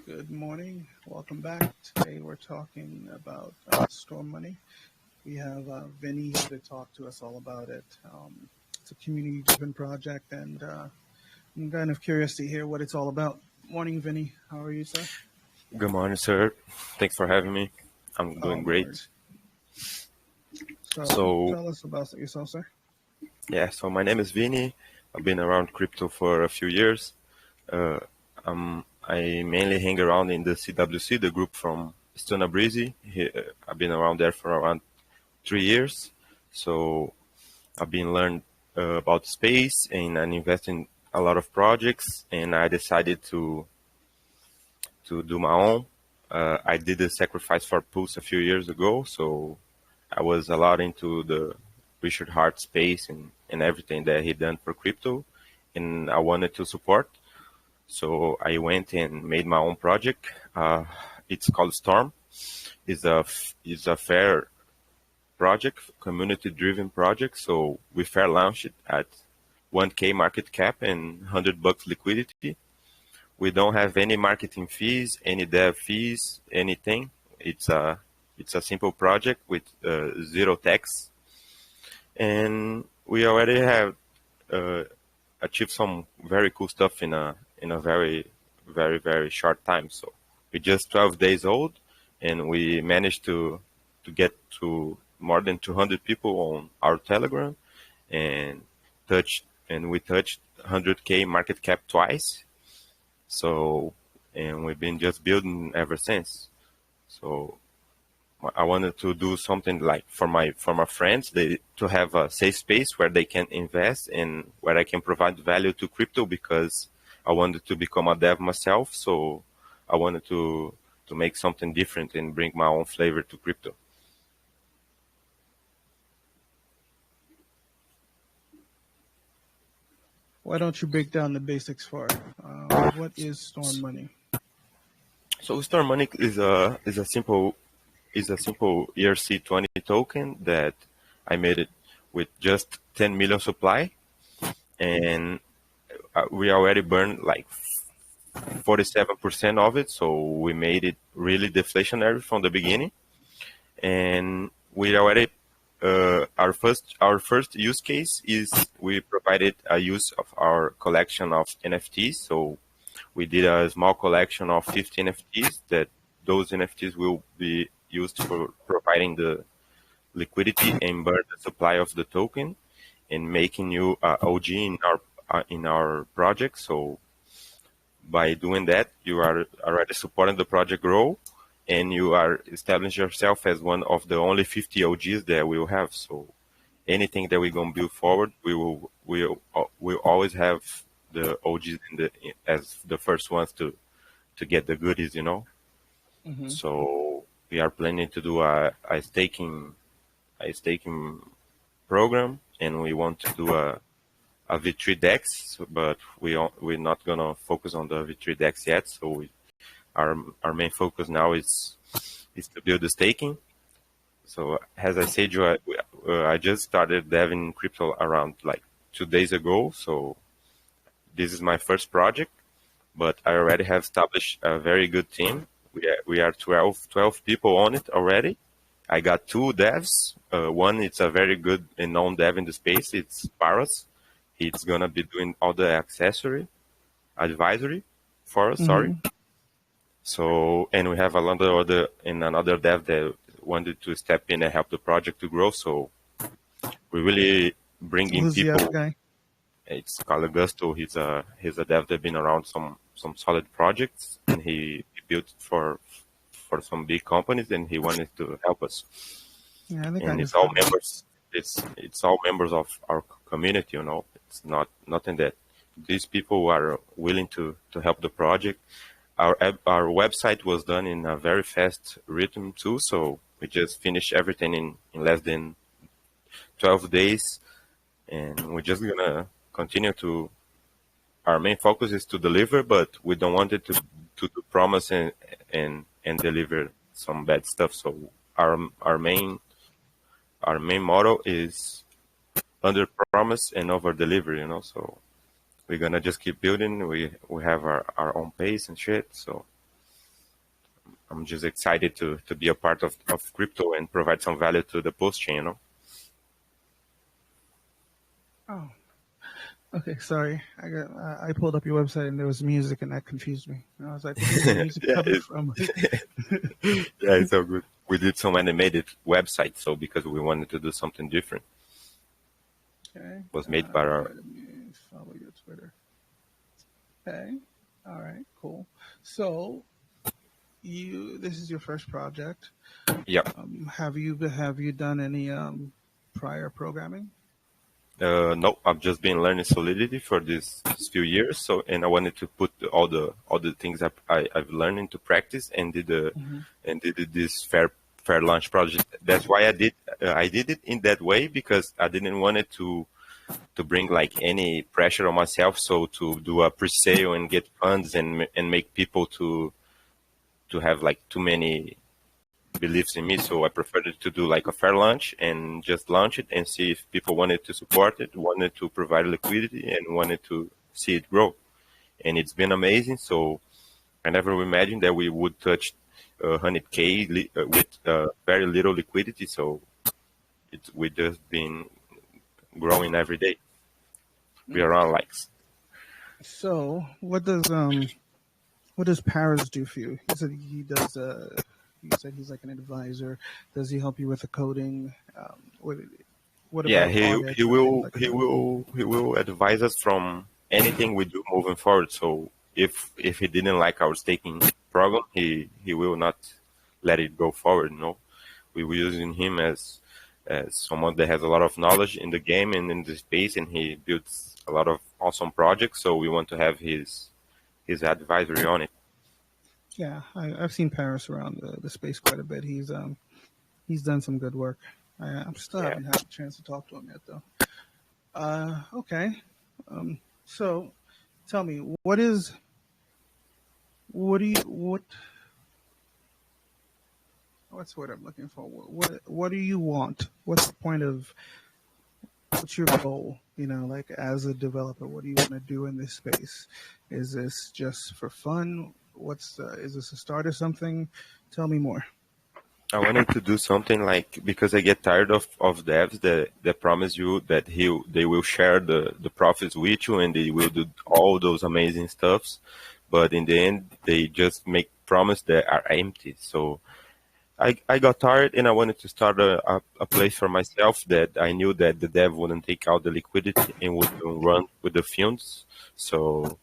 Good morning. Welcome back. Today we're talking about storm money. We have Vinny here to talk to us all about it. It's a community-driven project, and I'm kind of curious to hear what it's all about. Morning, Vinny. How are you, sir? Good morning, sir. Thanks for having me. I'm Oh, doing no great. worries. So So, tell us about yourself, sir. so my name is Vini. I've been around crypto for a few years. Uh, I mainly hang around in the CWC, the group from Stona Breezy. I've been around there for around 3 years. So I've been learned about space and I invest in a lot of projects. And I decided to do my own. I did a sacrifice for Pulse a few years ago, so I was a lot into the Richard Hart space and everything that he done for crypto, and I wanted to support. So I went and made my own project. It's called Storm. It's a fair project, community-driven project. So we fair launched it at 1K market cap and $100 liquidity. We don't have any marketing fees, any dev fees, anything. It's a simple project with zero tax, and we already have uh, achieved some very cool stuff in a very short time. So we're just 12 days old, and we managed to get to more than 200 people on our Telegram, and we touched 100K market cap twice. So, and we've been just building ever since. So I wanted to do something like for my friends, to have a safe space where they can invest and where I can provide value to crypto, because I wanted to become a dev myself. So I wanted to make something different and bring my own flavor to crypto. Why don't you break down the basics for it? What is storm money? So Star Money is a simple ERC20 token that I made it with just 10 million supply, and we already burned like 47% of it, so we made it really deflationary from the beginning. And we already our first use case is we provided a use of our collection of NFTs. So we did a small collection of 50 NFTs that those NFTs will be used for providing the liquidity and burn the supply of the token and making you OG in our project. So by doing that, you are already supporting the project grow, and you are establishing yourself as one of the only 50 OGs that we will have. So anything that we're gonna build forward, we'll always have the OGs as the first ones to get the goodies. Hmm. So we are planning to do a staking program, and we want to do a V3 DEX, but we're not gonna focus on the V3 DEX yet. So our main focus now is to build the staking. So as I said, I just started deving crypto around like 2 days ago. So this is my first project, but I already have established a very good team. We are 12 people on it already. I got two devs. One, it's a very good and known dev in the space. It's Paras. He's gonna be doing all the advisory for us. Sorry. Hmm. So, and we have another dev that wanted to step in and help the project to grow. So we really bring in Who's the other people. guy? It's Carl Augusto. He's a dev that been around some solid projects, and he built for some big companies, and he wanted to help us. Yeah, I think I And it's just all heard of him. members. It's all members of our community. It's not nothing that these people are willing to help the project. Our website was done in a very fast rhythm too, so we just finished everything in less than 12 days, and we're just gonna continue to. Our main focus is to deliver, but we don't want it to do promise and deliver some bad stuff. So our main motto is under promise and over deliver. So we're gonna just keep building. We have our own pace and shit. So I'm just excited to be a part of crypto and provide some value to the post chain, you know. Oh, okay. Sorry, I pulled up your website and there was music and that confused me. And I was like, where's the music Yeah, coming from? yeah, it's all good. We did some animated website, so because we wanted to do something different, Okay. was made by our. Let me follow your Twitter. Okay. All right. Cool. So this is your first project. Yeah. Have you done any prior programming? No, I've just been learning Solidity for these few years. So, and I wanted to put all the things I've learned into practice, and Hmm. did this fair launch project. That's why I did it in that way, because I didn't want it to bring like any pressure on myself. So to do a pre-sale and get funds and make people to have like too many beliefs in me. So I preferred to do like a fair launch and just launch it and see if people wanted to support it, wanted to provide liquidity, and wanted to see it grow. And it's been amazing. So I never imagined that we would touch 100K with very little liquidity. So we just been growing every day. We are on likes. So what does Paris do for you? He said he does. You said he's like an advisor. Does he help you with the coding? What Yeah, about audits he and things will like that? he will advise us from anything we do moving forward. So if he didn't like our staking program, he will not let it go forward. No, we were using him as someone that has a lot of knowledge in the game and in the space, and he builds a lot of awesome projects. So we want to have his advisory on it. Yeah, I've seen Paris around the space quite a bit. He's done some good work. I still Yeah. haven't had a chance to talk to him yet, though. Okay. So tell me, what do you what's what I'm looking for? What do you want? What's the point of what's your goal? Like as a developer, what do you want to do in this space? Is this just for fun? Is this a start or something? Tell me more. I wanted to do something like, because I get tired of devs that promise you that they will share the profits with you and they will do all those amazing stuffs, but in the end they just make promises that are empty. So I got tired and I wanted to start a place for myself that I knew that the dev wouldn't take out the liquidity and would run with the funds. So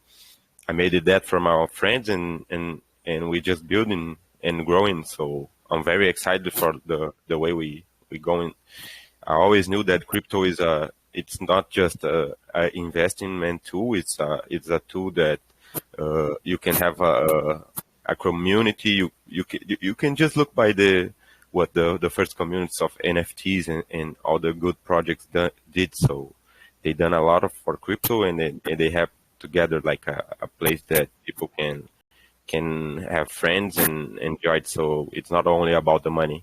I made it that from our friends, and we just building and growing. So I'm very excited for the way we going. I always knew that crypto is it's not just a investment tool. It's a tool that you can have a community. You can just look by the first communities of NFTs and all the good projects did. So they done a lot of for crypto, and they have together like a place that people can have friends and enjoy it. So it's not only about the money,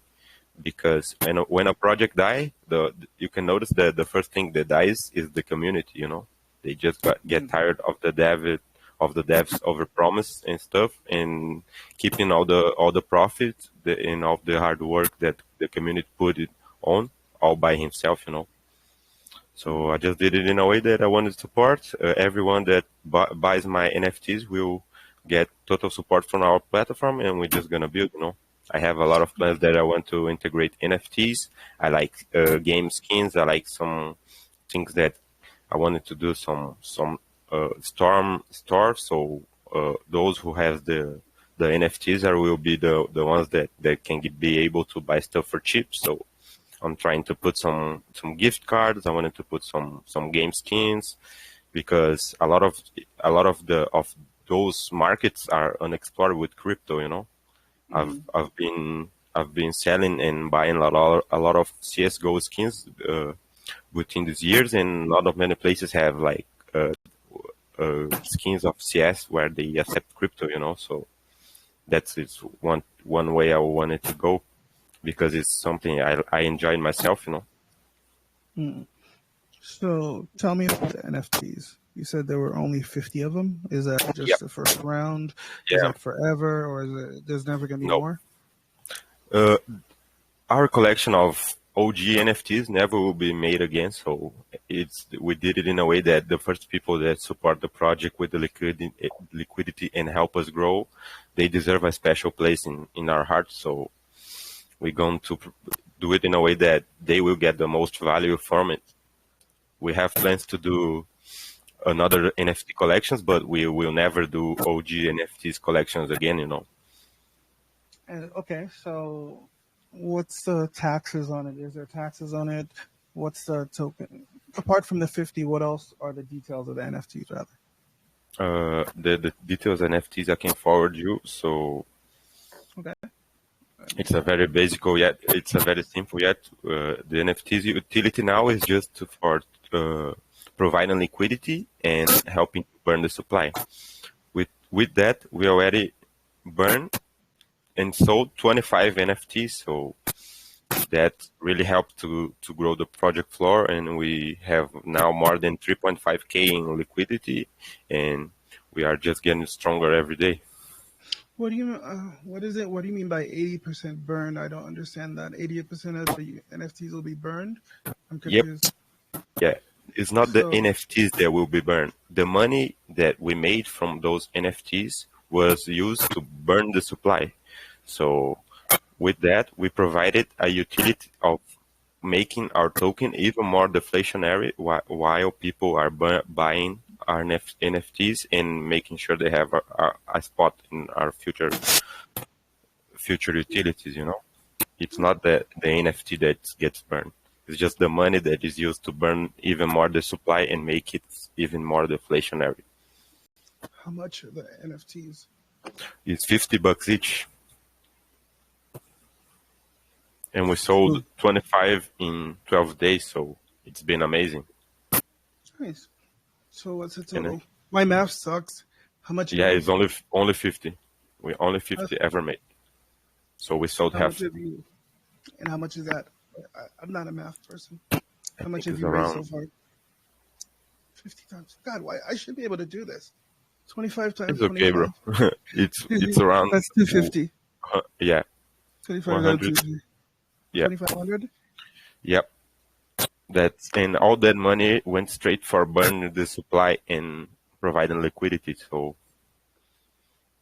because when a project die, you can notice that the first thing that dies is the community. They just get Mm-hmm. tired of the devs over promise and stuff, and keeping all the profit and all the hard work that the community put it on all by himself. So I just did it in a way that I wanted to support. Everyone that buys my NFTs will get total support from our platform, and we're just gonna build. I have a lot of plans that I want to integrate NFTs. I like game skins. I like some things that I wanted to do some storm store. So those who have the NFTs will be the ones that can be able to buy stuff for cheap. So I'm trying to put some gift cards. I wanted to put some game skins, because a lot of those markets are unexplored with crypto. I've Mm-hmm. I've been I've been selling and buying a lot of CS:GO skins within these years, and not of many places have like skins of CS where they accept crypto. So that's it's one way I wanted to go, because it's something I enjoy myself. So tell me about the NFTs. You said there were only 50 of them. Is that Yep. just the first round? Is Yeah. that forever, or is it there's never gonna be No. more? Uh, our collection of OG NFTs never will be made again. So we did it in a way that the first people that support the project with the liquidity and help us grow, they deserve a special place in our hearts. So we're going to do it in a way that they will get the most value from it. We have plans to do another NFT collections, but we will never do OG NFTs collections again, you know. And okay, so what's the taxes on it? Is there taxes on it? What's the token? Apart from the 50, what else are the details of the NFTs rather? The details NFTs I can forward you. So Okay. it's a very basic yet. It's a very simple yet. The NFTs utility now is just for providing liquidity and helping to burn the supply. With that, we already burned and sold 25 NFTs. So that really helped to grow the project floor, and we have now more than 3.5K in liquidity, and we are just getting stronger every day. What do you what is it? What do you mean by 80% burned? I don't understand that. 80% of the NFTs will be burned. I'm Yep. confused. Yeah. It's not the So, NFTs that will be burned. The money that we made from those NFTs was used to burn the supply. So with that, we provided a utility of making our token even more deflationary while people are buying our NFTs and making sure they have a spot in our future utilities, you know. It's not the NFT that gets burned. It's just the money that is used to burn even more the supply and make it even more deflationary. how much are the NFTs? It's $50 each. And we Hmm. sold 25 in 12 days, so it's been amazing. Nice. So, what's the And total? My math sucks. How much yeah, again? it's only 50. We only How, 50 ever made. So we sold how much half. have you, and how much is that? I'm not a math person. I How much think have it's you raised so around. far? 50 times. God, why? I should be able to do this. 25 times It's okay, bro. 25. It's around. That's 250. Yeah, 25 times 100. 250. Yeah, 2,500. yep. That's and all that money went straight for burning the supply and providing liquidity. So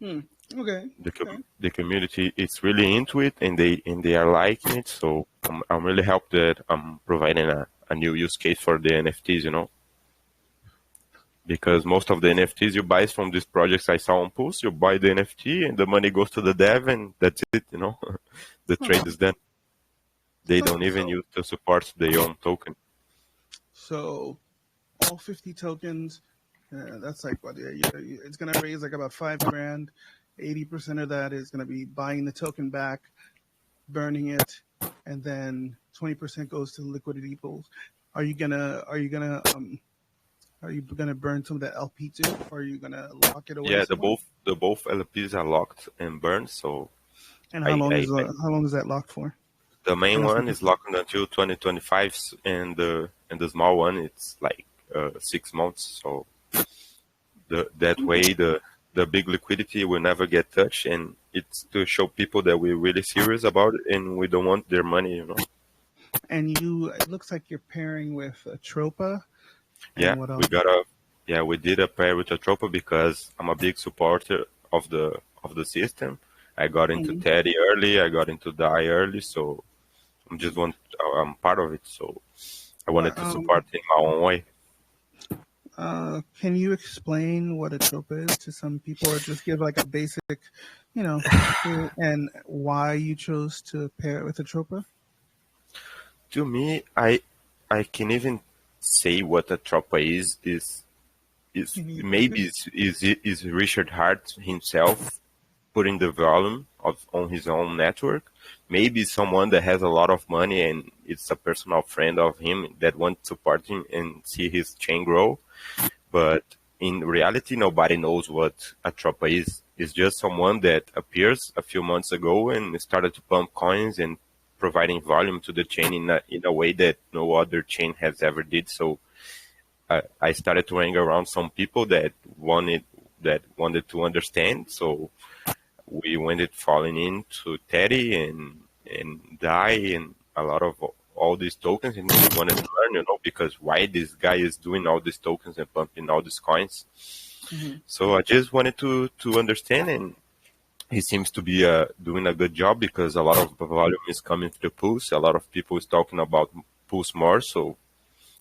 Okay. the Okay. the community is really into it, and they are liking it. So I'm really happy that I'm providing a new use case for the NFTs. You know, because most of the NFTs you buy from these projects I saw on Pulse, you buy the NFT and the money goes to the dev, and that's it. You know, the Huh. trade is done. They Huh. don't even use to support their own token. So all 50 tokens, that's like what? It's gonna raise like about 5 grand. 80% of that is gonna be buying the token back, burning it, and then 20% goes to liquidity pools. Are you gonna are you gonna are you gonna burn some of that LP too, or are you gonna lock it away Yeah, somewhere? the both LPs are locked and burned. So And I how long is that locked for? the main NFT. one is locked until 2025, and the small one it's like 6 months. So that way the big liquidity will never get touched, and it's to show people that we're really serious about it and we don't want their money. You know. And it looks like you're pairing with Tropa Yeah, and what we else? got a yeah we did a pair with a Tropa because I'm a big supporter of the system. I got into Mhm. Teddy early. I got into DAI early, so I'm part of it. So I What, wanted to support in my own way. can you explain what a tropa is to some people, or just give like a basic, you know, and why you chose to pair it with a tropa? To me, I can even say what a tropa is maybe is Richard Hart himself putting the volume on his own network. Maybe someone that has a lot of money and it's a personal friend of him that wants to support him and see his chain grow. But in reality, nobody knows what a tropa is. It's just someone that appears a few months ago and started to pump coins and providing volume to the chain in a way that no other chain has ever did. So I started to hang around some people that wanted to understand. So we went it falling into Teddy and Dai and a lot of all these tokens, and we wanted to learn, because why this guy is doing all these tokens and pumping all these coins. Hmm. So I just wanted to understand, and he seems to be doing a good job because a lot of the volume is coming to the pools. A lot of people is talking about pools more, so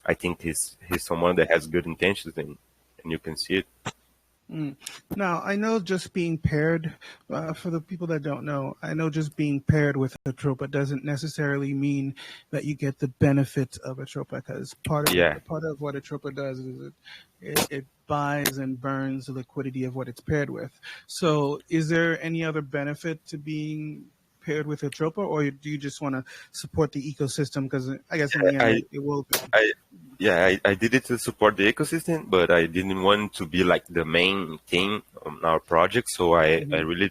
I think he's someone that has good intentions, and you can see it. Mm. Now, I know just being paired, for the people that don't know, I know just being paired with Atropa doesn't necessarily mean that you get the benefits of Atropa, because Yeah, part of what Atropa does is it buys and burns the liquidity of what it's paired with. So, is there any other benefit to being paired with Atropa, or do you just want to support the ecosystem? Because I guess in the end, I it will. I yeah, I did it to support the ecosystem, but I didn't want to be like the main thing on our project. So I Mhm. really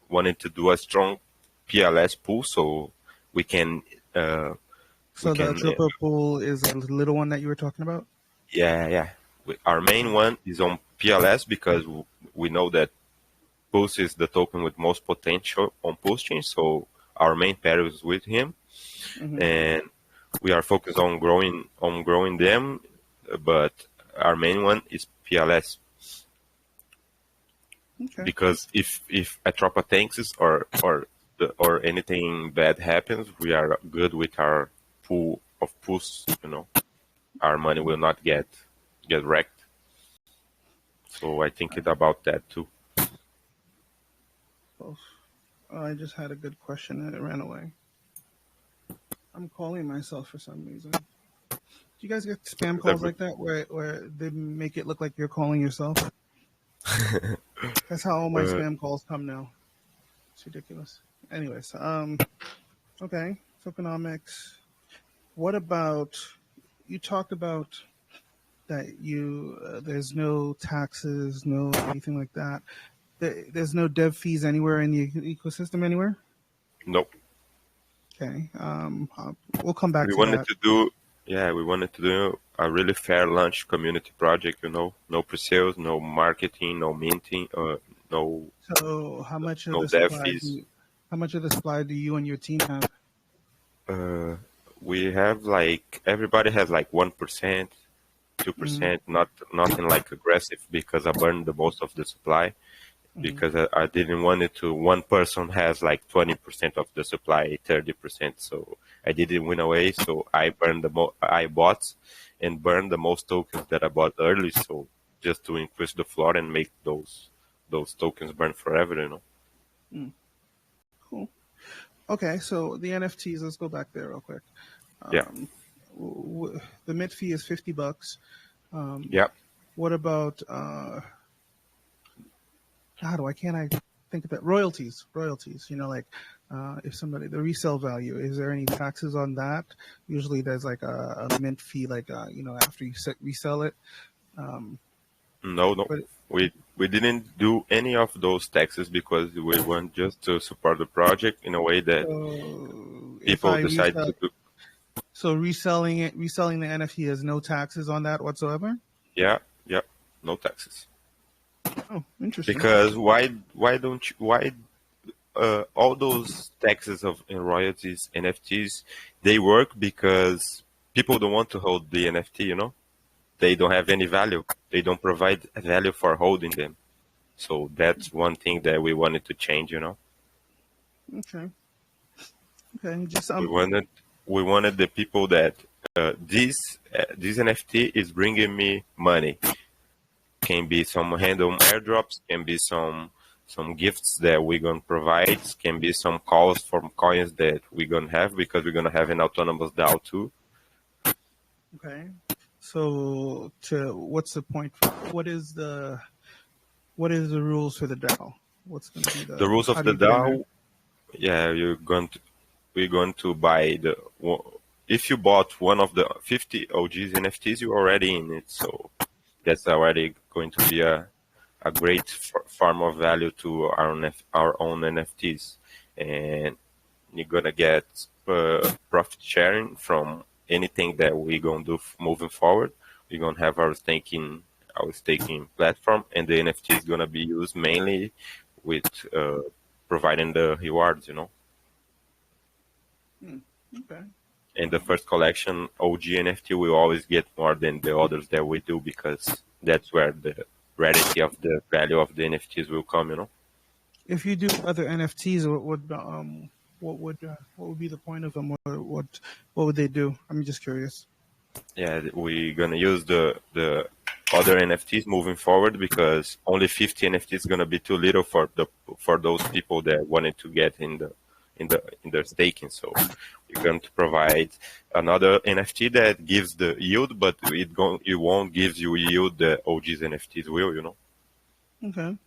wanted to do a strong PLS pool so we can uh, we So the can Atropa pool is a little one that you were talking about. yeah. Our main one is on PLS because we know that Pulse is the token with most potential on Pulse chain. So our main pair is with him, Hmm. and we are focused on growing them, but our main one is PLS Okay. because if Atropa tanks us or anything bad happens, we are good with our pool of pools. Our money will not get wrecked. So I think it's about that too. Both. I just had a good question and it ran away. I'm calling myself for some reason. Do you guys get spam Is that calls like that where they make it look like you're calling yourself? That's how all my uh, spam calls come now. It's ridiculous. Anyways, okay, tokenomics. What about you talked about that you there's no taxes, no anything like that. There's no dev fees anywhere in the ecosystem anywhere. nope. Okay, we'll come back We to wanted that. to do Yeah, we wanted to do a really fair launch community project. No pre-sales, no marketing, no minting, no So, no dev fees. how much of the supply do you and your team have? Uh, we have like everybody has like 1%, Mm-hmm. 2%, nothing like aggressive because I burned the most of the supply Mm-hmm. because I didn't want it to one person has like 20% of the supply, 30%. So I didn't win away. So I bought and burned the most tokens that I bought early. So just to increase the floor and make those tokens burn forever. Mm, cool. Okay, so the NFTs. Let's go back there real quick. Yeah. Um, the mid fee is $50. Um, Yeah. what about why can't I think of that? Royalties, royalties. Like if somebody the resale value. Is there any taxes on that? Usually there's like a mint fee, like after you resell it. Um, No, no. but We didn't do any of those taxes because we want just to support the project in a way that so if people I decide resell, to do. so reselling the NFT has no taxes on that whatsoever. Yeah, yeah, no taxes. Oh, interesting. Because why don't you why all those taxes of and royalties NFTs they work because people don't want to hold the NFT. They don't have any value. They don't provide value for holding them. So that's one thing that we wanted to change. Okay. Okay. Just We wanted we wanted the people that this NFT is bringing me money. Can be some random airdrops, can be some gifts that we're gonna provide, can be some calls from coins that we're gonna have because we're gonna have an autonomous DAO too. okay. So to what's the point? What is the rules for the DAO? What's going to be The rules how of do the you get in there? DAO, yeah, we're going to buy if you bought one of the 50 OGs NFTs, you're already in it. So that's already going to be a great farm of value to our own NFTs, and you're gonna get profit sharing from anything that we're gonna do moving forward. gonna have our staking platform, and the NFT is gonna be used mainly with providing the rewards, you know. Okay. And the first collection, OG NFT, will always get more than the others that we do because that's where the rarity of the value of the NFTs will come, you know. If you do other NFTs, what would be the point of them? What would they do? I'm just curious. Yeah, we're gonna use the other NFTs moving forward because only 50 NFTs is gonna be too little for those people that wanted to get in their staking. So we're going to provide another NFT that gives the yield, but it won't give you yield that OG's NFTs will, you know. Okay.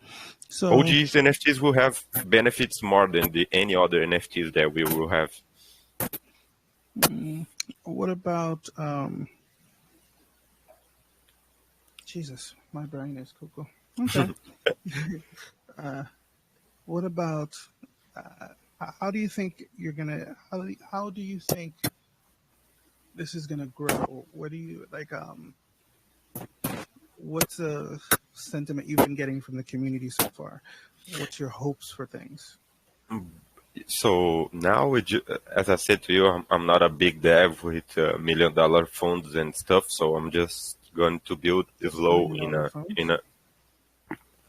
So, OG's NFTs will have benefits more than any other NFTs that we will have. what about Jesus? My brain is cuckoo. Okay. What about how do you think you're gonna how do you think this is gonna grow? What do you like? What's the sentiment you've been getting from the community so far? What's your hopes for things? So now, as I said to you, I'm not a big dev with $1 million funds and stuff. So I'm just going to build slow Million in dollar a phones?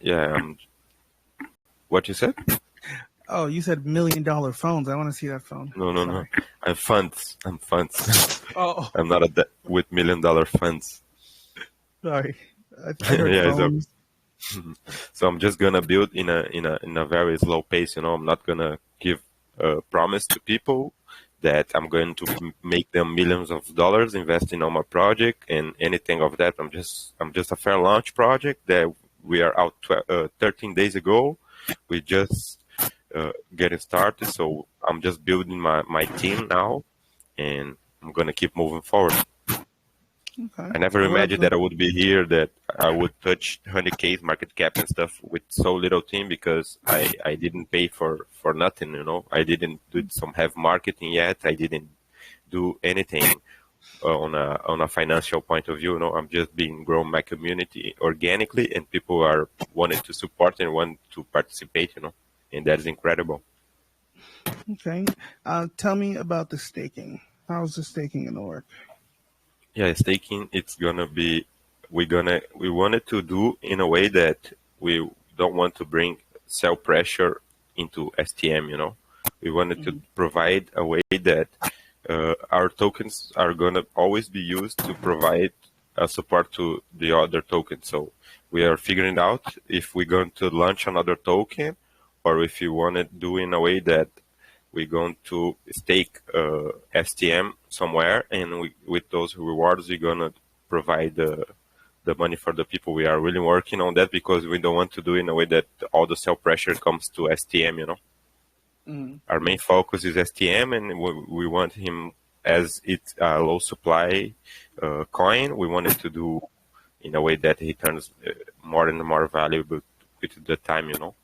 yeah. What you said? Oh, you said $1 million phones. I want to see that phone. No, no, no. Sorry. I'm funds. I'm funds. Oh, I'm not with $1 million funds. sorry. I heard Yeah, so phones. I'm just gonna build in a very slow pace. You know, I'm not gonna give a promise to people that I'm going to make them millions of dollars investing on my project and anything of that. I'm just a fair launch project that we are out 13 days ago. We just getting started, so I'm just building my team now, and I'm gonna keep moving forward. Okay. I never What imagined about that I would be here, that I would touch 100K market cap and stuff with so little team because I didn't pay for nothing, you know. I didn't do some have marketing yet. I didn't do anything on a financial point of view. You know, I'm just being grown my community organically, and people are wanted to support and want to participate. You know, and that is incredible. okay? Tell me about the staking. How's the staking gonna work? Yeah, staking, it's gonna be, we wanted to do in a way that we don't want to bring sell pressure into STM, you know. We wanted to provide a way that our tokens are gonna always be used to provide support to the other tokens. So we are figuring out if we're going to launch another token or if you want to do in a way that we're going to stake STM somewhere, and with those rewards, we're going to provide the money for the people. We are really working on that because we don't want to do it in a way that all the sell pressure comes to STM, you know. Mm. Our main focus is STM, and we want him, as it's a low supply coin, we wanted to do in a way that he turns more and more valuable with the time, you know.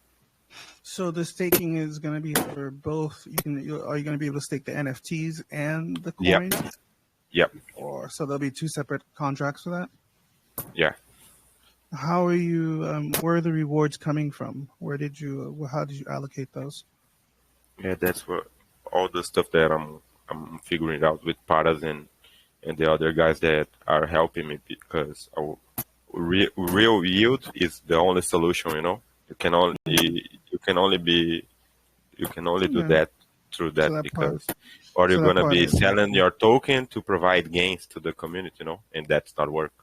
So the staking is going to be for both. Are you going to be able to stake the NFTs and the Yep. coin, Yep. or so there'll be two separate contracts for that? Yeah. How are you? Where are the rewards coming from? Where did you? How did you allocate those? Yeah, that's where all the stuff that I'm figuring out with Paras and the other guys that are helping me because real yield is the only solution. You know, you can only be you can only do Okay. that through So that that part. because or you're So that gonna part be is selling your token to provide gains to the community. You know, and that's not work.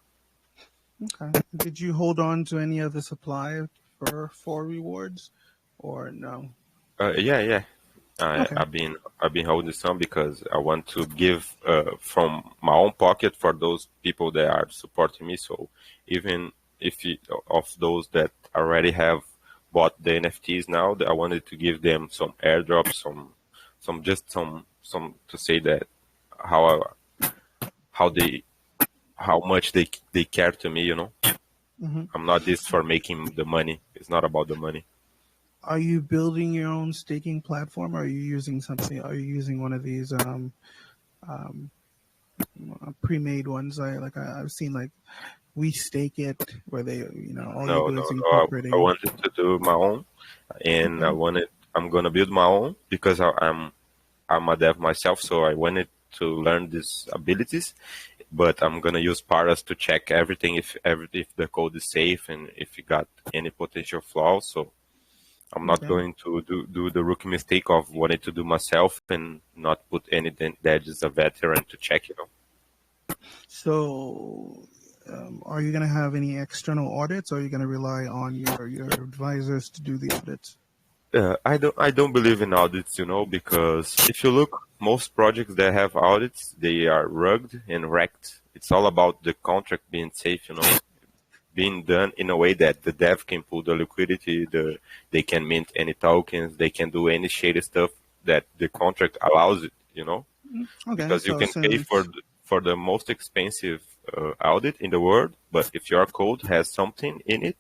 okay. Did you hold on to any of the supply for rewards, or no? Yeah, yeah. Okay. I've been holding some because I want to give from my own pocket for those people that are supporting me. So even if of those that already have bought the NFTs now, that I wanted to give them some airdrops, some to say that how how they how much they care to me. You know, hmm I'm not this for making the money. It's not about the money. Are you building your own staking platform? Or are you using something? Are you using one of these pre-made ones. I've seen like We Stake It, where they, all you No, do no, is no. I incorporating. wanted to do my own, and Okay. I'm gonna build my own because I'm a dev myself, so I wanted to learn these abilities. But I'm gonna use Paras to check everything if the code is safe and if it got any potential flaws. So I'm not Okay. going to do the rookie mistake of wanting to do myself and not put any that is a veteran to check. So, are you going to have any external audits, or are you going to rely on your advisors to do the audits? I don't believe in audits, because if you look, most projects that have audits, they are rugged and wrecked. It's all about the contract being safe, being done in a way that the dev can pull the liquidity, they can mint any tokens, they can do any shady stuff that the contract allows it. Okay, Because you so can pay for since for the most expensive audit in the world, but if your code has something in it,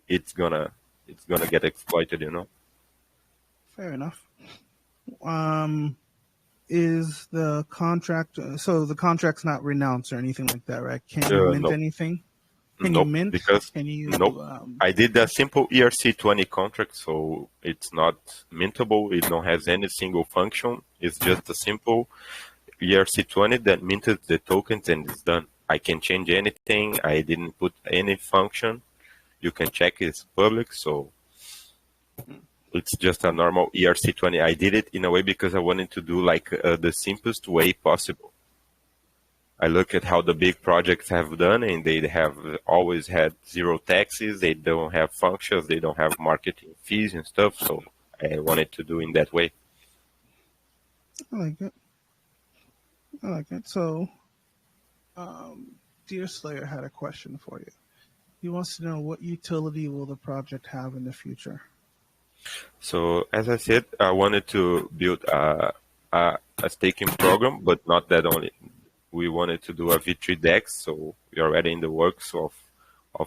it's gonna it's gonna get exploited. fair enough, um, is the contract so the contract's not renounced or anything like that, right? Can you mint Nope. anything? Can you Nope, mint? because Can you? nope. I did a simple ERC20 contract, so it's not mintable. It don't have any single function. It's just a simple ERC20 that minted the tokens and it's done. I can change anything. I didn't put any function. You can check it's public, so it's just a normal ERC20. I did it in a way because I wanted to do like the simplest way possible. I look at how the big projects have done, and they have always had zero taxes. They don't have functions. They don't have marketing fees and stuff. So I wanted to do in that way. I like it. I like it. So, Dear Slayer had a question for you. He wants to know, what utility will the project have in the future? So as I said, I wanted to build a staking program, but not that only. We wanted to do a V3 DEX, so we're already in the works of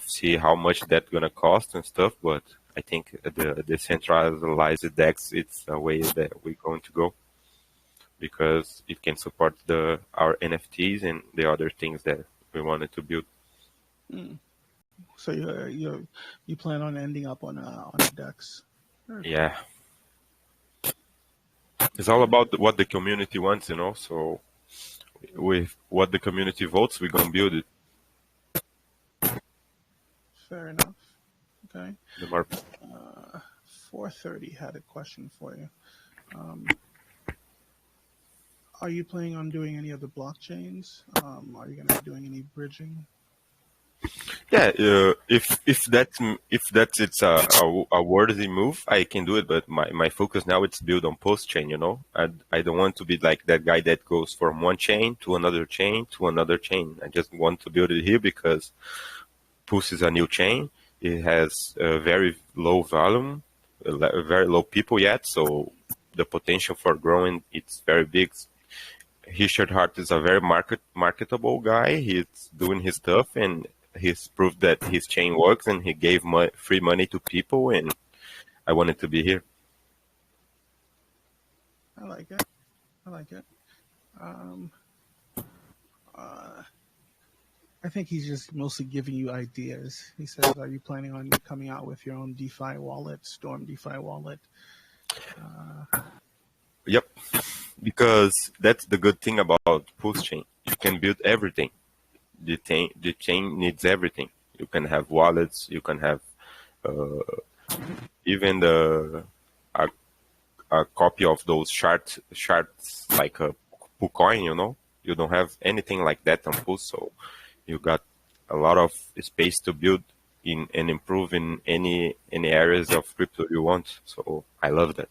see how much that's gonna cost and stuff. But I think the decentralized DEX it's a way that we're going to go because it can support our NFTs and the other things that we wanted to build. So you plan on ending up on a DEX? Very cool. Yeah, it's all about what the community wants. So with what the community votes, we're gonna build it. Fair enough. Okay. The more 430 had a question for you. Are you planning on doing any other blockchains? Are you going to be doing any bridging? Yeah, if that's it's a worthy move, I can do it. But my focus now it's build on post chain. I don't want to be like that guy that goes from one chain to another chain to another chain. I just want to build it here because Pulse is a new chain. It has a very low volume, very low people yet, so the potential for growing it's very big. Richard Hart is a very marketable guy. He's doing his stuff and he's proved that his chain works and he gave free money to people and I wanted to be here. I like it. I like it. Um, I think he's just mostly giving you ideas. He says, "Are you planning on coming out with your own DeFi wallet, Storm DeFi wallet?" Yep, because that's the good thing about Pulse chain. You can build everything. The chain needs everything. You can have wallets. You can have even a copy of those shards like a PooCoin. You don't have anything like that on Pulse, so you got a lot of space to build in and improve in any areas of crypto you want. So I love that.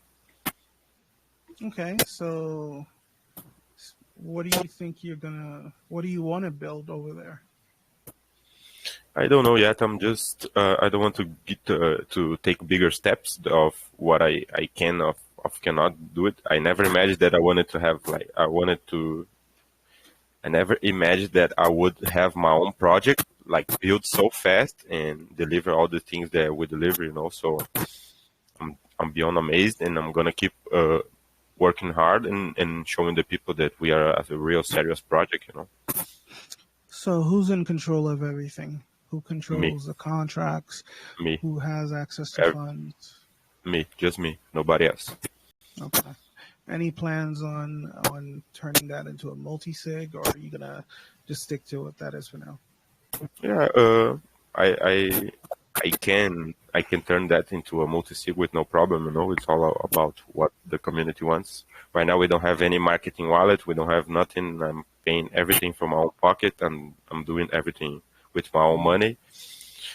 Okay, so what do you think what do you want to build over there? I don't know yet. I don't want to get to take bigger steps of what I can of cannot do it. I never imagined that I never imagined that I would have my own project like build so fast and deliver all the things that we deliver. So I'm beyond amazed, and I'm gonna keep working hard and showing the people that we are a real serious project, you know. So who's in control of everything? Who Me, controls the contracts? me, Who has access to ev- funds? me, just me, nobody else. Okay. Any plans on turning that into a multi-sig, or are you gonna just stick to what that is for now? Yeah, I, I, I can turn that into a multi-sig with no problem. You know, it's all about what the community wants. Right now, we don't have any marketing wallet. We don't have nothing. I'm paying everything from my own pocket, and I'm doing everything with my own money.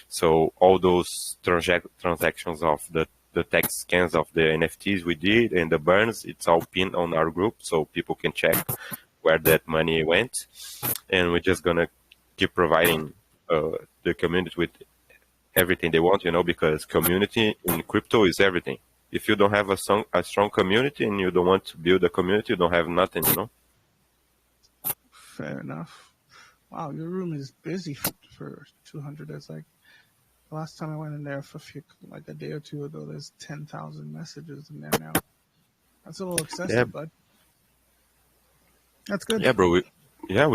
So all those transactions of the tax scans of the NFTs we did and the burns, it's all pinned on our group, so people can check where that money went. And we're just gonna keep providing the community with everything they want, you know, because community in crypto is everything. If you don't have a strong community and you don't want to build a community, you don't have nothing, you know. Fair enough. Wow, your room is busy for 200. It's like last time I went in there for like a day or two ago. There's 10,000 messages in there now. That's a little Yeah, excessive, but that's good. yeah, bro. We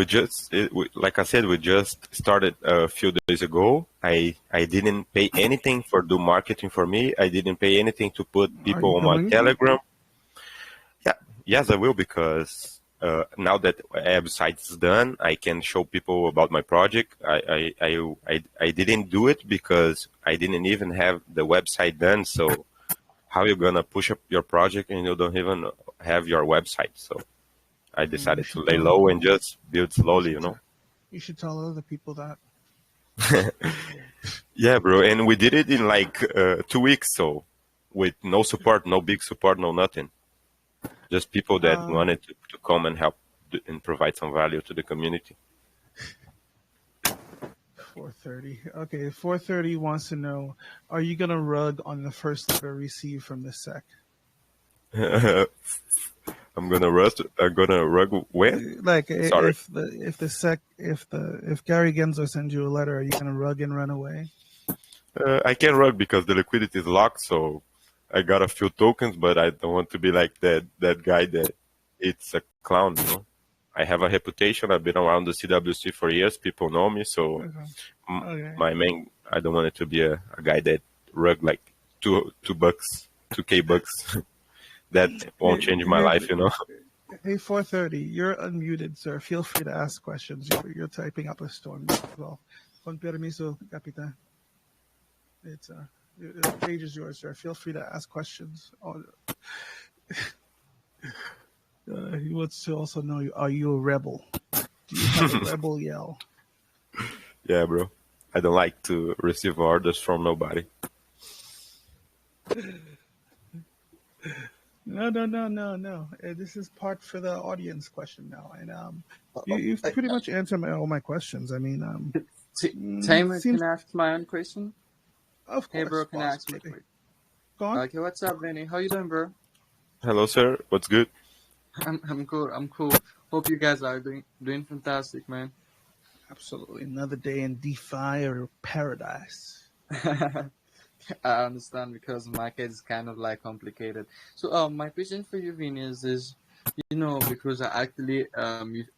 just, like I said, we just started a few days ago. I didn't pay anything for do marketing for me. I didn't pay anything to put Are people you on my going to? Telegram. Yeah, yes, I will because now that website is done, I can show people about my project. I didn't do it because I didn't even have the website done. So how you gonna push up your project and you don't even have your website? So I You decided to should lay tell. low and just build You slowly, should you know. tell. You should tell other people that. Yeah, bro. And we did it in like 2 weeks, so with no support, no big support, no nothing. Just people that Uh, wanted to come and help and provide some value to the community. 430. Okay, 430 wants to know: are you gonna rug on the first letter received from the sec? I'm gonna rug when? Like Sorry. if Gary Gensler sends you a letter, are you gonna rug and run away? I can rug because the liquidity is locked, so I got a few tokens, but I don't want to be like that guy that it's a clown, you know. I have a reputation. I've been around the CWC for years. People know me, so Okay. Okay. my main. I don't want it to be a guy that rug like two bucks, 2K bucks. That won't Hey, change my hey, life, you know. hey, 430. You're unmuted, sir. Feel free to ask questions. You're typing up a storm as well. Con permiso, Capita. It's the page is yours, sir. Feel free to ask questions. Oh, he wants to also know: are you a rebel? Do you have a rebel yell? Yeah, bro. I don't like to receive orders from nobody. No, no, no, no, no. This is part for the audience question now, and Oh, you've pretty much answered all my questions. I mean, Tamer, can seems I ask my own question? of Hey, bro, course can I ask my possibility. question? Go on. Okay, what's up, Vinny? How you doing, bro? Hello, sir. What's good? I'm cool. I'm cool. Hope you guys are doing fantastic, man. Absolutely, another day in DeFi or paradise. I understand because market is kind of like complicated. So, my question for you, Vinny, is because I actually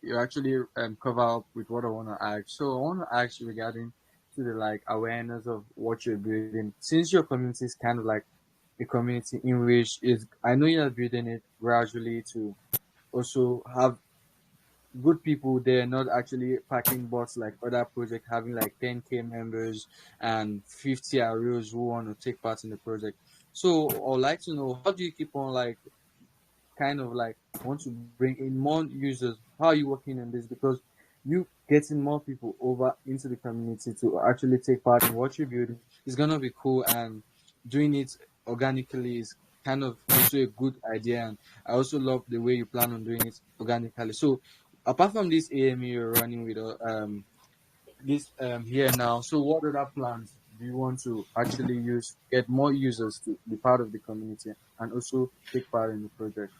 you actually cover up with what I want to ask. So I want to ask you regarding to the like awareness of what you're building. Since your community is kind of like a community in which is I know you're building it gradually to also have good people there, not actually packing bots like other projects having like 10K members and 50 ROs who want to take part in the project. So I'd like to know, how do you keep on like kind of like want to bring in more users? How are you working on this? Because you getting more people over into the community to actually take part in what you're building is gonna be cool, and doing it organically is kind of also a good idea. And I also love the way you plan on doing it organically. So apart from this AME you're running with this here now, so what other plans do you want to actually use get more users to be part of the community and also take part in the project?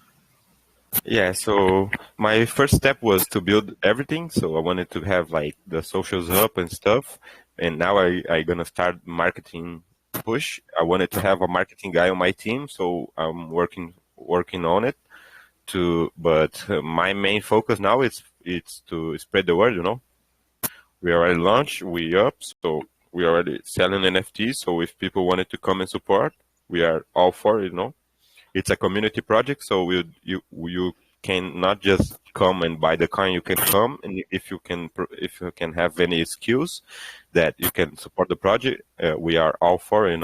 Yeah, so my first step was to build everything. So I wanted to have like the socials up and stuff. And now I gonna start marketing push. I wanted to have a marketing guy on my team, so I'm working on it. my main focus now is it's to spread the word. We already launched, we up, so we already selling NFTs. So if people wanted to come and support, we are all for it. It's a community project, so you can not just come and buy the coin. You can come, and if you can have any skills that you can support the project, we are all for it.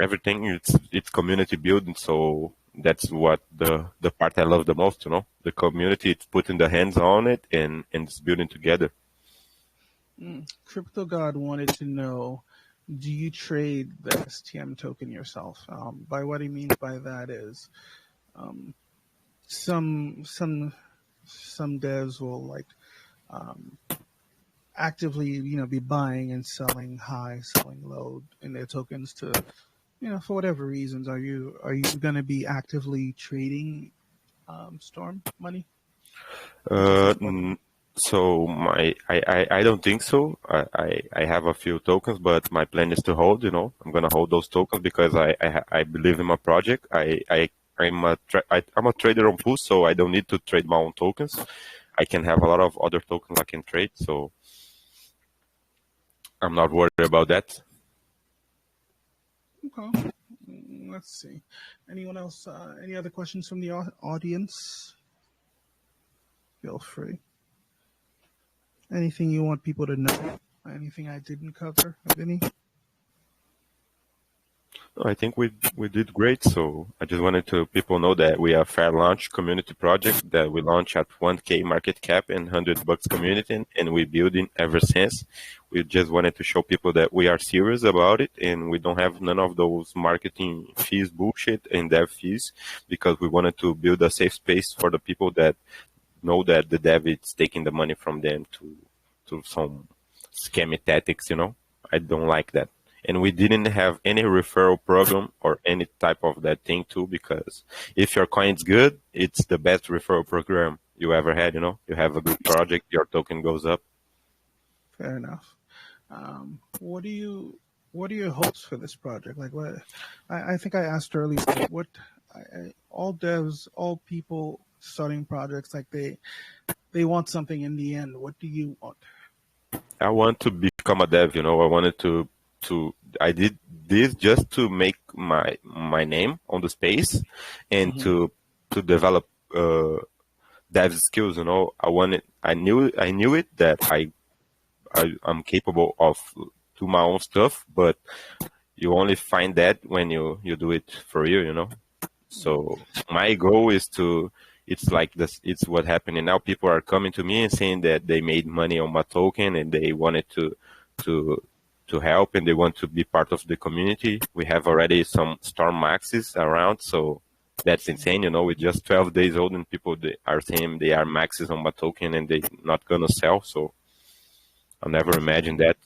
Everything it's community building, so that's what the part I love the most. The community, it's putting the hands on it and it's building together. Crypto God wanted to know, do you trade the STM token yourself? By what he means by that is, some devs will like actively, be buying and selling high, selling low in their tokens to, for whatever reasons. Are you going to be actively trading Storm money? So I don't think so. I have a few tokens, but my plan is to hold. I'm gonna hold those tokens because I believe in my project. I'm a trader on Pulse, so I don't need to trade my own tokens. I can have a lot of other tokens I can trade, so I'm not worried about that. Okay. Let's see. Anyone else? Any other questions from the audience? Feel free. Anything you want people to know? Anything I didn't cover, Vinny? I think we did great. So I just wanted to people know that we are a fair launch community project that we launched at 1K market cap and $100 community, and we building ever since. We just wanted to show people that we are serious about it and we don't have none of those marketing fees bullshit and dev fees, because we wanted to build a safe space for the people that know that the dev is taking the money from them to some scammy tactics. I don't like that. And we didn't have any referral program or any type of that thing too, because if your coin's good, it's the best referral program you ever had. You have a good project, your token goes up. Fair enough. What are your hopes for this project? Like, what? I think I asked earlier. What? All devs, all people starting projects, like they want something in the end. What do you want? I want to become a dev. I wanted to I did this just to make my name on the space and to develop dev skills. I knew it that I'm capable of do my own stuff, but you only find that when you do it for you. So my goal is it's like this, it's what happening now. People are coming to me and saying that they made money on my token and they wanted to help and they want to be part of the community. We have already some Storm Maxes around, so that's insane. We're just 12 days old and people are saying they are maxes on my token and they're not gonna sell. So I'll never imagine that.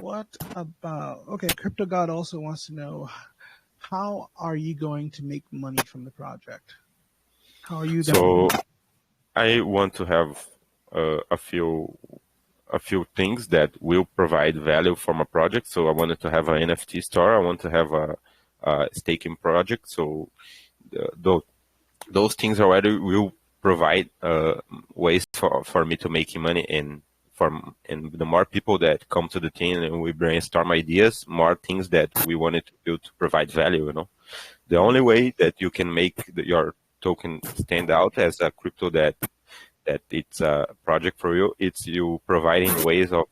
What about, okay, Crypto God also wants to know, how are you going to make money from the project? How are you? So I want to have a few things that will provide value for my project. So I wanted to have an NFT store. I want to have a staking project. So those things already will provide ways for me to make money, and the more people that come to the team and we brainstorm ideas, more things that we wanted to build to provide value. The only way that you can make your token stand out as a crypto that it's a project for you, it's you providing ways of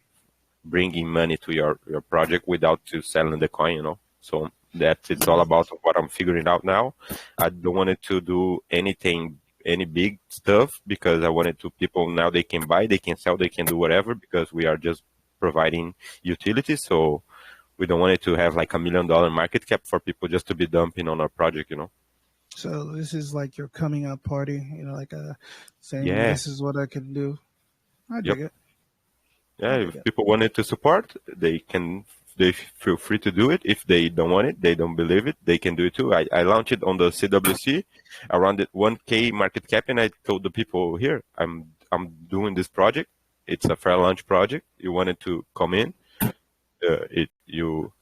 bringing money to your project without you selling the coin. So it's all about what I'm figuring out now. I don't want it to do any big stuff, because I wanted to people now they can buy, they can sell, they can do whatever, because we are just providing utility. So we don't want it to have like $1 million market cap for people just to be dumping on our project. So this is like your coming out party, like saying, Yeah. This is what I can do. I dig it. Yeah, if people wanted to support, they feel free to do it. If they don't want it, they don't believe it, they can do it too. I launched it on the CWC around the 1K market cap, and I told the people here, I'm doing this project. It's a fair launch project. You wanted to come in, you're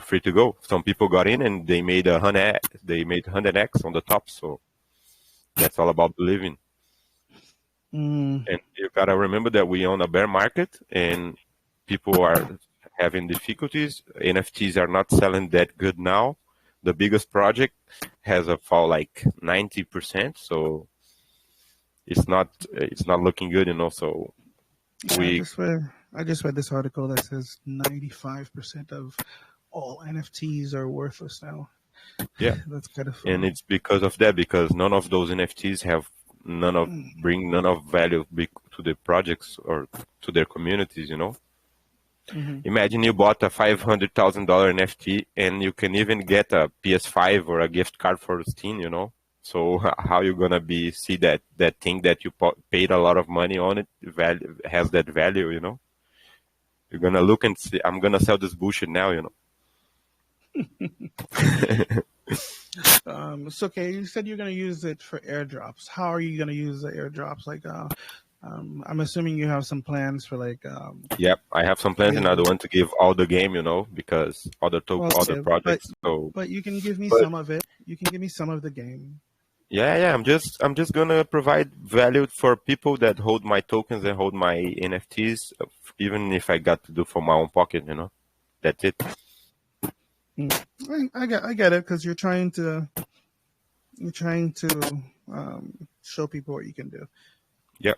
free to go. Some people got in and they made 100x on the top. So That's all about believing. Mm, And you gotta remember that we own a bear market, and people are having difficulties. NFTs are not selling that good now. The biggest project has a fall like 90%, so it's not looking good, So yeah, we I just read this article that says 95% of all NFTs are worthless now. yeah, That's kind of and it's because of that, because none of those NFTs have none of value to the projects or to their communities. mm-hmm. Imagine you bought a $500,000 NFT and you can even get a PS5 or a gift card for Steam. So how you gonna see that thing that you paid a lot of money on it value has that value? You're gonna look and see. I'm gonna sell this bullshit now. It's okay. You said you're going to use it for airdrops. How are you going to use the airdrops? Like, I'm assuming you have some plans for like, Yep, I have some plans, and I yeah. don't want to give all the game, because Well, other okay, projects. So, but you can give me but some of it. You can give me some of the game. yeah, I'm just gonna provide value for people that hold my tokens and hold my NFTs, even if I got to do for my own pocket. That's it. I get it because you're trying to show people what you can do. Yep.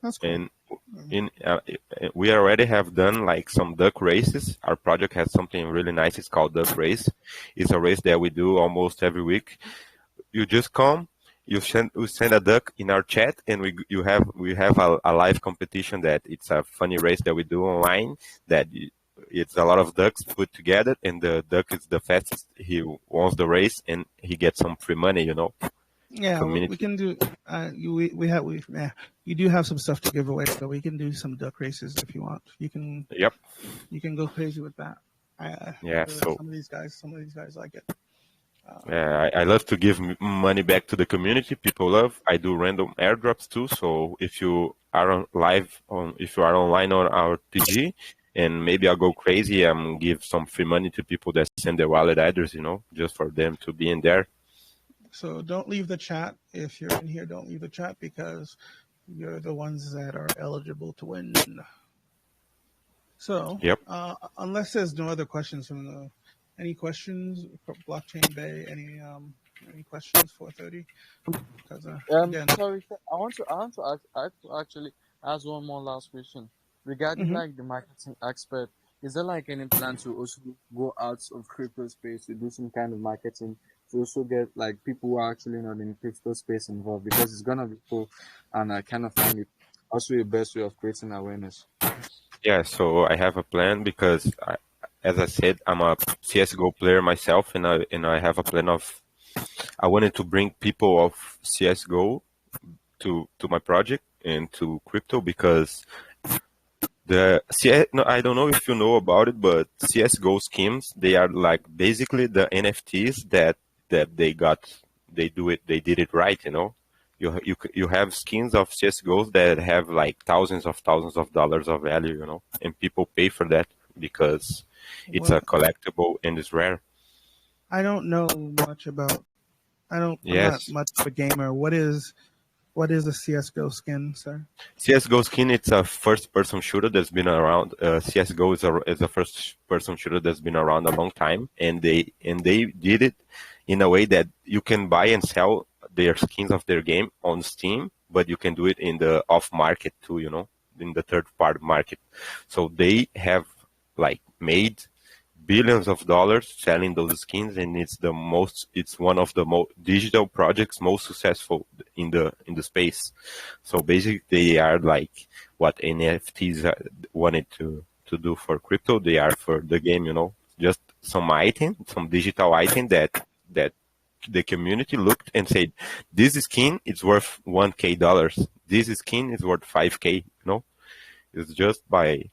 That's cool. And we already have done like some duck races. Our project has something really nice. It's called Duck Race. It's a race that we do almost every week. You just come, you send a duck in our chat, and we have a live competition that it's a funny race that we do online. It's a lot of ducks put together, and the duck is the fastest. He wins the race, and he gets some free money. Yeah, we Community. can do. Yeah, you do have some stuff to give away, so we can do some duck races if you want. Yep. You can go crazy with that. Yeah. So Some of these guys like it. I love to give money back to the community. People love. I do random airdrops too. So if you are online on our TG, and maybe I'll go crazy and give some free money to people that send their wallet address, just for them to be in there. So don't leave the chat if you're in here. Don't leave the chat because you're the ones that are eligible to win. So, Yep. unless there's no other questions from any questions for Blockchain Bay, any questions 430? Because again, Sorry, sir. I want to actually ask one more last question regarding hmm like the marketing aspect. Is there like any plan to also go out of crypto space to do some kind of marketing to also get like people who are actually not in crypto space involved because it's gonna be cool, and I kind of find it also the best way of creating awareness. Yeah. So I have a plan because, as I said, I'm a CS:GO player myself, and I have a plan of I wanted to bring people of CS:GO to my project and to crypto, because the CS, no, I don't know if you know about it, but CS:GO schemes, they are like basically the NFTs that they did it right. You have skins of CS:GOs that have like thousands of dollars of value, and people pay for that because it's a what collectible and it's rare. I don't know much about. I'm not Yes. much of a gamer. What is a CS:GO skin, sir? CS:GO skin, it's a first-person shooter that's been around. CS:GO is a first-person shooter that's been around a long time, and they did it in a way that you can buy and sell their skins of their game on Steam, but you can do it in the off market too, in the third-party market. So they have like made billions of dollars selling those skins, and it's one of the most digital projects most successful in the space. So basically they are like what NFTs wanted to do for crypto, they are for the game. Just some digital item that the community looked and said, this skin is worth 1K dollars, this skin is worth 5K. It's just by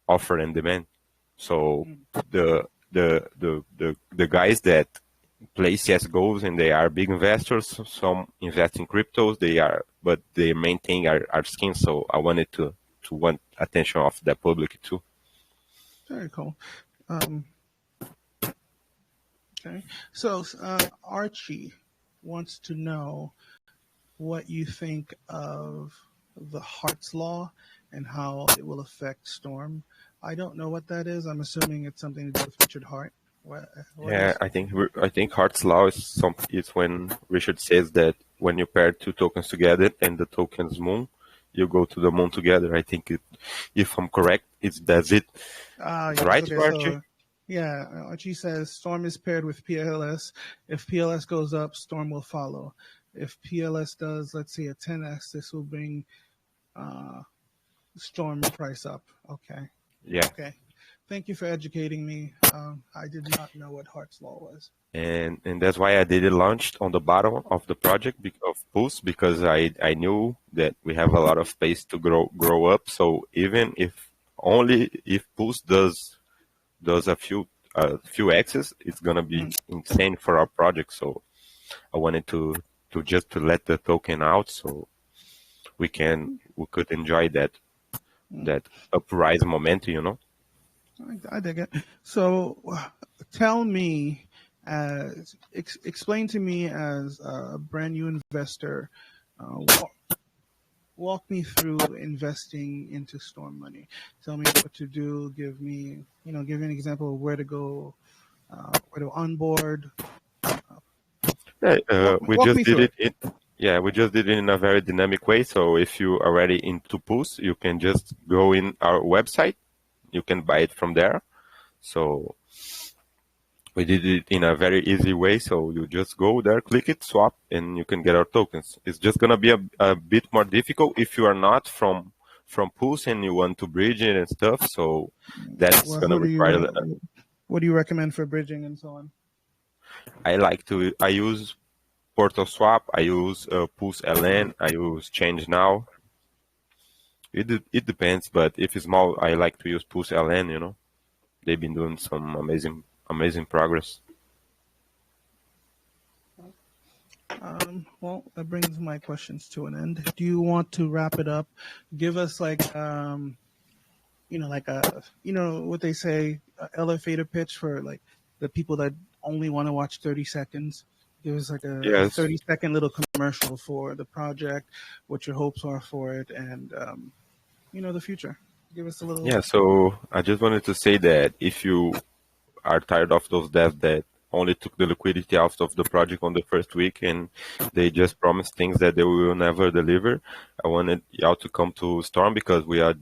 offer and demand. So the guys that play CS:GO, and they are big investors. Some invest in cryptos. But the main thing are skins. So I wanted to want attention of the public too. Very cool. Um, okay. So Archie wants to know what you think of the Hart's Law and how it will affect Storm. I don't know what that is. I'm assuming it's something to do with Richard Hart. What Yeah, is? I think Hart's law is when Richard says that when you pair two tokens together and the tokens moon, you go to the moon together. I think if I'm correct, it's that's it. Ah, yes. Right, Okay. Archie? So, yeah, Archie says Storm is paired with PLS. If PLS goes up, Storm will follow. If PLS does, let's say, a 10x, this will bring uh, Storm price up. Okay. Yeah. Okay. Thank you for educating me. I did not know what Hart's Law was. And that's why I did it launched on the bottom of the project of Pulse because I knew that we have a lot of space to grow up. So even if only if Pulse does a few X's, it's gonna be insane for our project. So I wanted to just to let the token out so we could enjoy that uprise momentum. I dig it. So, tell me, explain to me as a brand new investor, walk, walk me through investing into Storm Money. Tell me what to do. Give me an example of where to go, where to onboard. Yeah, we Walk just me did through it. it. We just did it in a very dynamic way. So if you are already into Pulse, you can just go in our website. You can buy it from there. So we did it in a very easy way. So you just go there, click it, swap, and you can get our tokens. It's just gonna be a bit more difficult if you are not from Pulse and you want to bridge it and stuff. So that's Well, gonna who do you? require. What do you recommend for bridging and so on? I use Portal Swap. I use Pulse LN. I use Change Now. It depends, but if it's small, I like to use Pulse LN. They've been doing some amazing progress. Well, that brings my questions to an end. Do you want to wrap it up? Give us like what they say, elevator pitch for like the people that only want to watch 30 seconds. Give us like a Yes. 30-second little commercial for the project, what your hopes are for it, and the future. Give us a little. Yeah, so I just wanted to say that if you are tired of those devs that only took the liquidity out of the project on the first week and they just promised things that they will never deliver. I wanted y'all to come to Storm because we are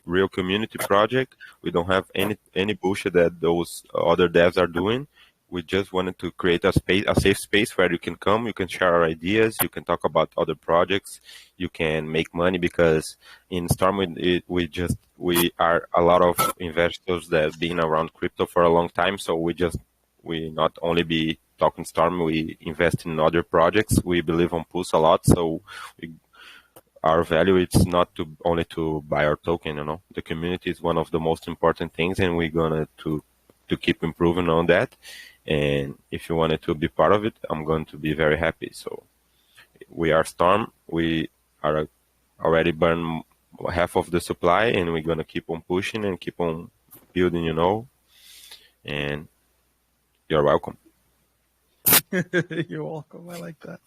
real community project. We don't have any bullshit that those other devs are doing. We just wanted to create a safe space where you can come, you can share our ideas, you can talk about other projects, you can make money because in Storm we are a lot of investors that have been around crypto for a long time. So we not only be talking Storm, we invest in other projects. We believe on Pulse a lot, so our value it's not to only to buy our token. The community is one of the most important things, and we're gonna to keep improving on that. And if you wanted to be part of it, I'm going to be very happy. So we are Storm. We are already burned half of the supply, and we're gonna keep on pushing and keep on building. And you're welcome. You're welcome. I like that.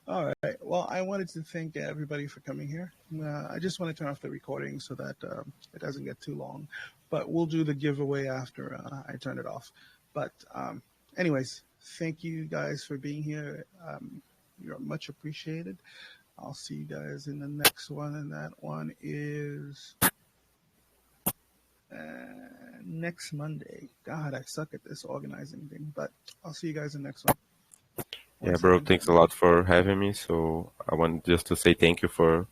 All right. Well, I wanted to thank everybody for coming here. I just want to turn off the recording so that it doesn't get too long. But we'll do the giveaway after I turn it off. But anyways, thank you guys for being here. You're much appreciated. I'll see you guys in the next one, and that one is next Monday. God, I suck at this organizing thing, but I'll see you guys in the next one. Yeah, One bro. second. Thanks a lot for having me. So I want just to say thank you for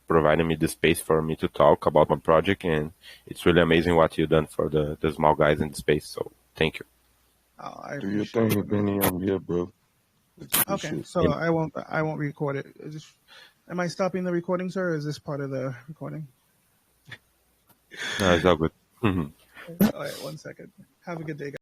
providing me the space for me to talk about my project, and it's really amazing what you've done for the small guys in the space. So thank you. I Do your appreciate thing, it. Benny. I'm here, bro. Okay, Appreciate it. so And I won't record it. Am I stopping the recording, sir? Or is this part of the recording? no, it's all good. All right, one second. Have a good day, guys.